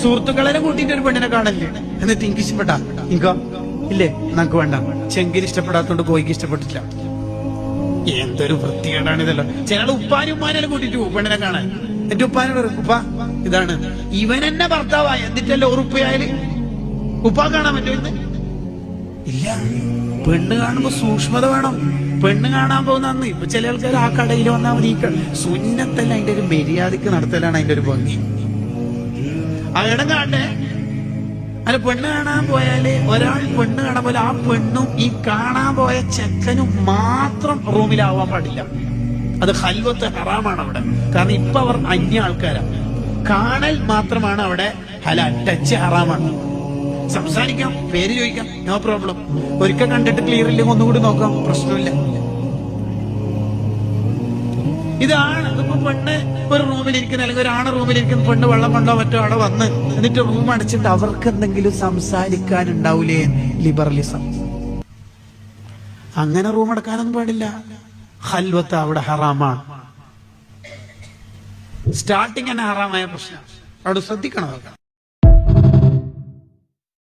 സുഹൃത്തുക്കളെ കൂട്ടിയിട്ട് ഒരു പെണ്ണിനെ കാണല്ലേ, എന്നിട്ട് എനിക്ക് ഇഷ്ടപ്പെട്ടാ ഇങ്കോ ഇല്ലേ, നമുക്ക് വേണ്ട. ചെങ്കിന് ഇഷ്ടപ്പെടാത്തോണ്ട് കോയിക്ക് ഇഷ്ടപ്പെട്ടില്ല. എന്തൊരു വൃത്തികേടാണ് ഇതല്ലോ. ചില ഉപ്പാനും ഉമ്മാനെല്ലാം കൂട്ടിട്ട് പെണ്ണിനെ കാണാൻ. എന്റെ ഉപ്പാനോട് പറയും, ഉപ്പ ഇതാണ് ഇവൻ എന്നെ ഭർത്താവായ, എന്നിട്ടല്ലേ ഉറുപ്പയായാല് ഉപ്പ കാണാൻ പറ്റുമോ ഇന്ന്? ഇല്ല. പെണ്ണ് കാണുമ്പോ സൂക്ഷ്മത വേണം. പെണ്ണ് കാണാൻ പോകുന്ന അന്ന് ഇപ്പൊ ചില ആൾക്കാർ ആ കടയിൽ വന്നാൽ മതി. സുന്നത്തല്ല, അതിന്റെ ഒരു മര്യാദക്ക് നടത്തലാണ് അതിന്റെ ഒരു ഭംഗി. അവിടെ കാണട്ടെ. അല്ല, പെണ്ണ് കാണാൻ പോയാല് ഒരാൾ പെണ്ണ് കാണാൻ പോലെ ആ പെണ്ണും ഈ കാണാൻ പോയ ചെക്കനും മാത്രം റൂമിലാവാൻ പാടില്ല. അത് ഖൽവത്ത് ഹറാമാണ് അവിടെ. കാരണം ഇപ്പൊ അവർ അന്യ ആൾക്കാരാണ്. കാണൽ മാത്രമാണ് അവിടെ ഹലാൽ, ടച്ച് ഹറാമാണ്. സംസാരിക്കാം, പേര് ചോദിക്കാം, നോ പ്രോബ്ലം. ഒരിക്കൽ കണ്ടിട്ട് ക്ലിയർ ഇല്ലെങ്കിൽ ഒന്നുകൂടി നോക്കാം, പ്രശ്നമില്ല. ഇതാണ്. ഇതിപ്പോ പെണ്ണ് ഒരു റൂമിലിരിക്കുന്ന, അല്ലെങ്കിൽ ഒരാണ് റൂമിലിരിക്കുന്ന പെണ്ണ് വെള്ളം കൊണ്ടോ മറ്റോ അവിടെ വന്ന് എന്നിട്ട് റൂം അടച്ചിട്ട് അവർക്ക് എന്തെങ്കിലും സംസാരിക്കാനുണ്ടാവൂലേ? ലിബറലിസം. അങ്ങനെ റൂം അടക്കാനൊന്നും പാടില്ല. ഖൽവത്ത് അവിടെ ഹറാമാണ്. സ്റ്റാർട്ടിങ് തന്നെ ഹറാമായ പ്രശ്നം. അവിടെ ശ്രദ്ധിക്കണം.